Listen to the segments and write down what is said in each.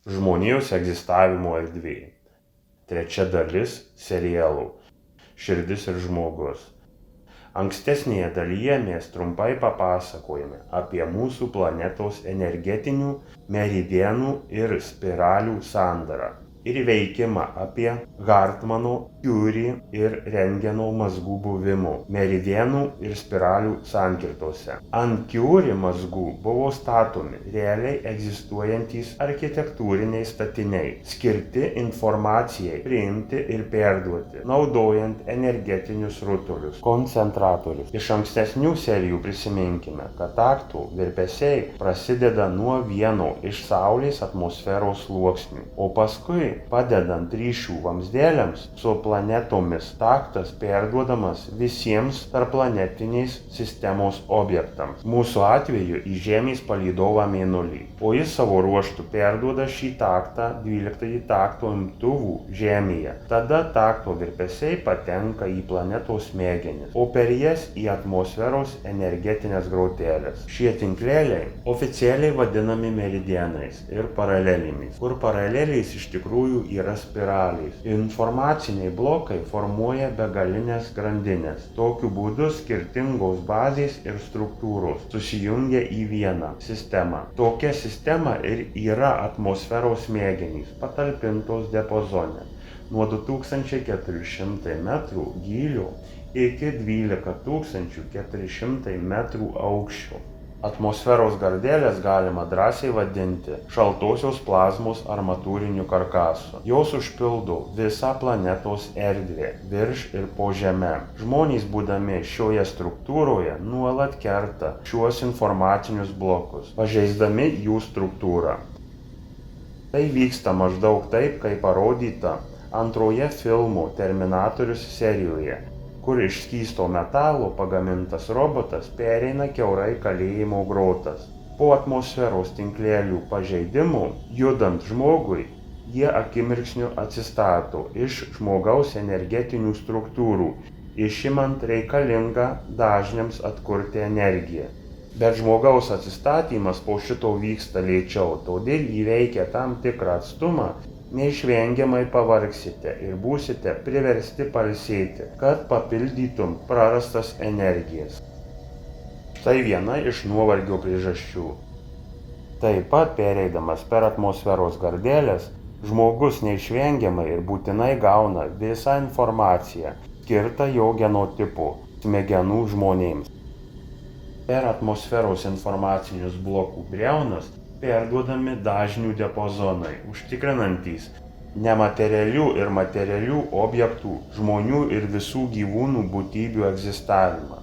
Žmonijos egzistavimo erdvė. Trečia dalis serialų Širdis ir žmogus. Ankstesnėje dalyje mes trumpai papasakojame apie mūsų planetos energetinių meridianų ir spiralių sandarą ir veikimą, apie Hartmano, Curie ir Rentgeno mazgų buvimo meridianų ir spiralių sankirtose. Ant Curie mazgų buvo statomi realiai egzistuojantys architektūriniai statiniai, skirti informacijai priimti ir perduoti, naudojant energetinius rutulius, koncentratorius. Iš ankstesnių serijų prisiminkime, kad taktų virpesiai prasideda nuo vieno iš Saulės atmosferos sluoksnių, o paskui, padedant ryšių vamzdeliams su planetomis, taktas perduodamas visiems tarpplanetinės sistemos objektams, mūsų atveju į Žemės palydovą Mėnulį, o jis savo ruožtu perduoda šį taktą 12 takto imtuvų Žemėje. Tada takto virpesiai patenka į planetos smegenis, o per jas į atmosferos energetinės grotelės. Šie tinkleliai oficialiai vadinami meridianais ir paralelėmis, kur paralelės iš tikrųjų yra spiralės. Informaciniai blokai formuoja begalinės grandinės. Tokiu būdu skirtingos bazės ir struktūros susijungia į vieną sistemą. Tokia sistema ir yra atmosferos smegenys, patalpintos diapazone nuo 2400 metrų gylio iki 12 400 metrų aukščio. Atmosferos gardelės galima drąsiai vadinti šaltosios plazmos armatūriniu karkasu. Jos užpildo visą planetos erdvę virš ir po žeme. Žmonės, būdami šioje struktūroje, nuolat kerta šiuos informacinius blokus, pažeisdami jų struktūrą. Tai vyksta maždaug taip, kaip parodyta antroje filmo Terminatorius serijoje, kur iš skysto metalo pagamintas robotas pereina kiaurai kalėjimo grotas. Po atmosferos tinklelių pažeidimų, judant žmogui, jie akimirksniu atsistato iš žmogaus energetinių struktūrų, išimant reikalingą dažniams atkurti energiją. Bet žmogaus atsistatymas po šito vyksta lėčiau, todėl įveikę tam tikrą atstumą, neišvengiamai pavargsite ir būsite priversti pailsėti, kad papildytum prarastas energijas. Tai viena iš nuovargio priežasčių. Taip pat pereidamas per atmosferos gardelės, žmogus neišvengiamai ir būtinai gauna visą informaciją skirtą jo genotipu smegenų žmonėms. Per atmosferos informacinius blokų briaunas perduodami dažnių diapazonai, užtikrinantys nematerialių ir materialių objektų, žmonių ir visų gyvūnų būtybių egzistavimą.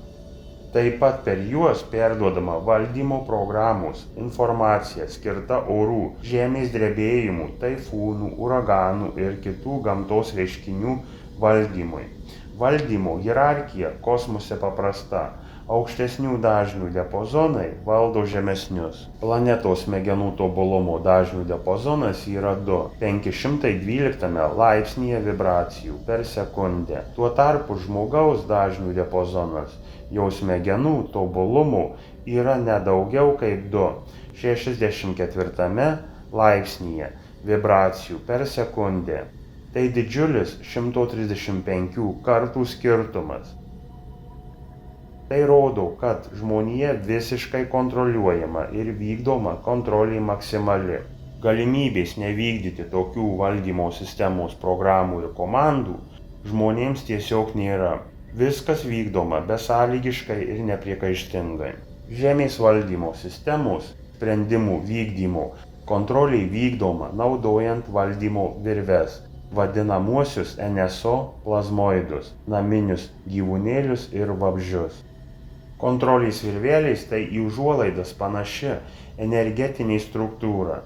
Taip pat per juos perduodama valdymo programos informacija skirta orų, žemės drebėjimų, taifūnų, uraganų ir kitų gamtos reiškinių valdymui. Valdymo hierarchija kosmose paprasta. Aukštesnių dažnių diapazonai valdo žemesnius. Planetos smegenų tobulumo dažnių diapazonas yra 512 laipsnyje vibracijų per sekundę. Tuo tarpu žmogaus dažnių diapazonas jau smegenų tobulumo yra nedaugiau kaip 64 laipsnyje vibracijų per sekundę. Tai didžiulis 135 kartų skirtumas. Tai rodo, kad žmonija visiškai kontroliuojama ir vykdoma kontrolė maksimali. Galimybės nevykdyti tokių valdymo sistemos programų ir komandų žmonėms tiesiog nėra. Viskas vykdoma besąlygiškai ir nepriekaištingai. Žemės valdymo sistemos sprendimų vykdymo kontrolė vykdoma naudojant valdymo virves, vadinamuosius NSO plazmoidus, naminius gyvūnėlius ir vabzdžius. Kontrolės virvelės tai į užuolaidas panaši energetinė struktūra,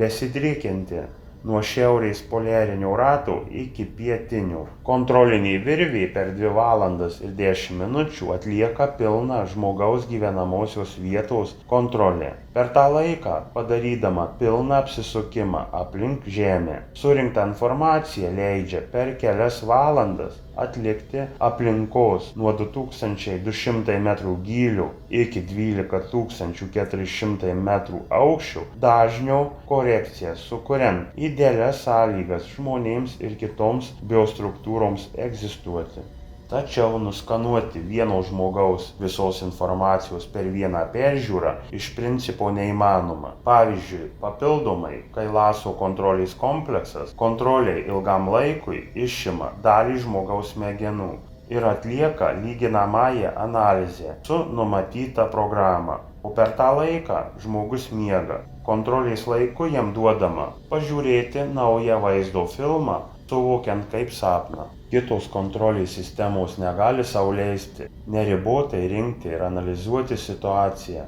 besidriekianti nuo šiaurės poliarinio rato iki pietinio. Kontrolinė virvė per 2 valandas ir 10 minučių atlieka pilną žmogaus gyvenamosios vietos kontrolę. Per tą laiką padarydama pilną apsisukimą aplink Žemę. Surinktą informaciją leidžia per kelias valandas atlikti aplinkos nuo 2200 metrų gylio iki 12 400 metrų aukščio dažnio korekciją, sukuriant idealias sąlygas žmonėms ir kitoms biostruktūroms egzistuoti. Tačiau nuskanuoti vieno žmogaus visos informacijos per vieną peržiūrą iš principo neįmanoma. Pavyzdžiui, papildomai, kai laso kontrolės kompleksas kontroliai ilgam laikui išima dalį žmogaus smegenų ir atlieka lyginamąją analizę su numatyta programa. O per tą laiką žmogus miega. Kontrolės laiku jam duodama pažiūrėti naują vaizdo filmą, suvokiant kaip sapną. Kitos kontrolės sistemos negali sau leisti neribotai rinkti ir analizuoti situaciją.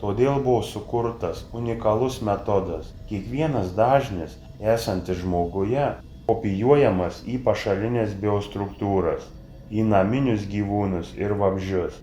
Todėl buvo sukurtas unikalus metodas. Kiekvienas dažnis esantis žmoguje kopijuojamas į pašalinės biostruktūras, į naminius gyvūnus ir vabzdžius.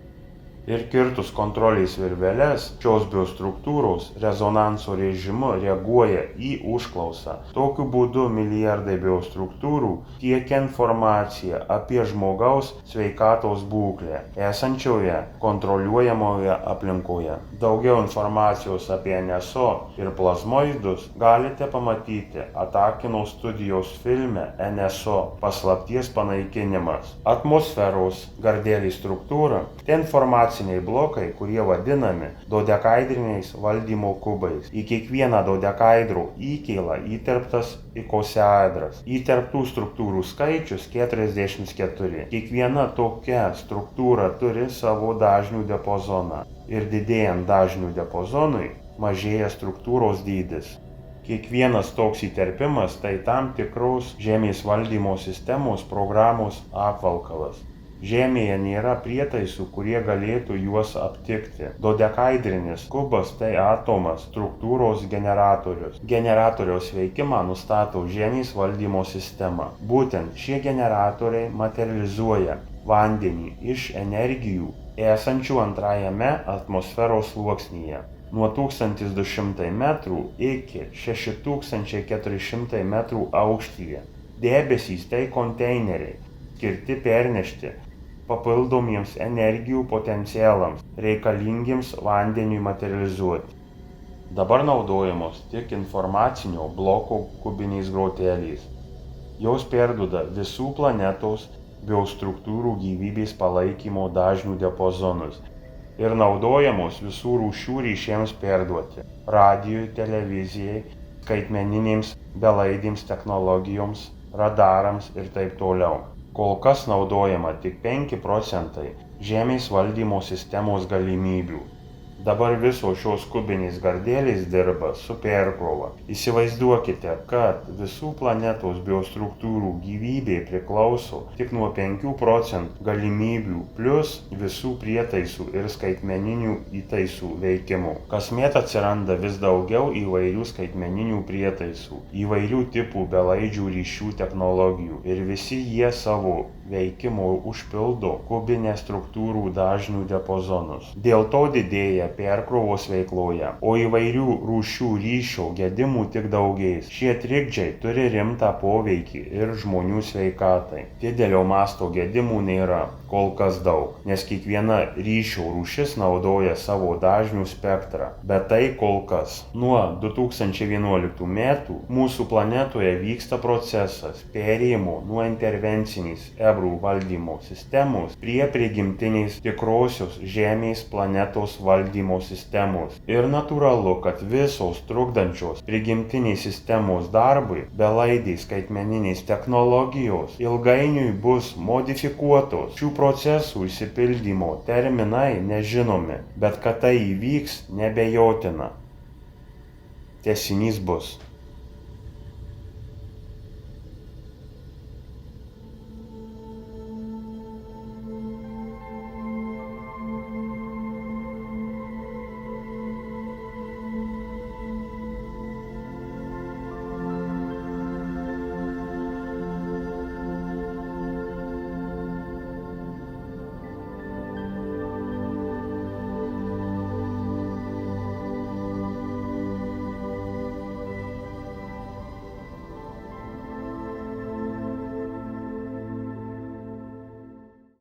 Ir kirtus kontrolės virveles, šios biostruktūros rezonanso režimu reaguoja į užklausą. Tokiu būdu milijardai biostruktūrų tiekia informaciją apie žmogaus sveikatos būklę esančioje kontroliuojamoje aplinkoje. Daugiau informacijos apie NSO ir plazmoidus galite pamatyti Atakino studijos filme NSO – paslapties panaikinimas. Atmosferos gardelės struktūra – tai informaciniai blokai, kurie vadinami dodekaedriniais valdymo kubais. Į kiekvieną dodekaedro įkėlą įterptas ikosaedras. Įterptų struktūrų skaičius 44. Kiekviena tokia struktūra turi savo dažnių diapazoną. Ir didėjant dažnių diapazonui mažėja struktūros dydis. Kiekvienas toks įterpimas tai tam tikros Žemės valdymo sistemos programos apvalkalas. Žemėje nėra prietaisų, kurie galėtų juos aptikti. Dodekaedrinis kubas tai atomas, struktūros generatorius. Generatoriaus veikimą nustato Žemės valdymo sistema. Būtent šie generatoriai materializuoja vandenį iš energijų esančių antrajame atmosferos sluoksnyje. Nuo 1200 metrų iki 6400 metrų aukštyje. Debesys tai konteineriai, skirti pernešti papildomiems energijų potencialams, reikalingiems vandeniui materializuoti. Dabar naudojamos tik informacinio bloko kubiniais grotelės. Jos perduoda visų planetos biostruktūrų gyvybės palaikymo dažnių diapazonus ir naudojamos visų rūšių ryšiams perduoti – radijui, televizijai, skaitmeninėms belaidėms technologijoms, radarams ir taip toliau. Kol kas naudojama tik 5% Žemės valdymo sistemos galimybių. Dabar visos šios kubinės gardelės dirba su perkrova. Įsivaizduokite, kad visų planetos biostruktūrų gyvybė priklauso tik nuo 5% galimybių plus visų prietaisų ir skaitmeninių įtaisų veikimo. Kasmet atsiranda vis daugiau įvairių skaitmeninių prietaisų, įvairių tipų belaidžių ryšių technologijų ir visi jie savo veikimo užpildo kubinės struktūrų dažnių diapazonus. Dėl to didėja perkrovos veikloje, o įvairių rūšių ryšio gedimų tik daugės. Šie trikdžiai turi rimtą poveikį ir žmonių sveikatai. Didelio masto gedimų nėra kol kas daug, nes kiekviena ryšio rūšis naudoja savo dažnių spektrą, bet tai kol kas. Nuo 2011 metų mūsų planetoje vyksta procesas perėjimo nuo intervencinės ebrų valdymo sistemos prie prigimtinės tikrosios Žemės planetos valdymo sistemos. Ir natūralu, kad visos trukdančios prigimtinės sistemos darbui belaidės skaitmeninės technologijos ilgainiui bus modifikuotos. Šių procesų išsipildymo terminai nežinomi, bet kad tai įvyks nebejotina. Tęsinys bus.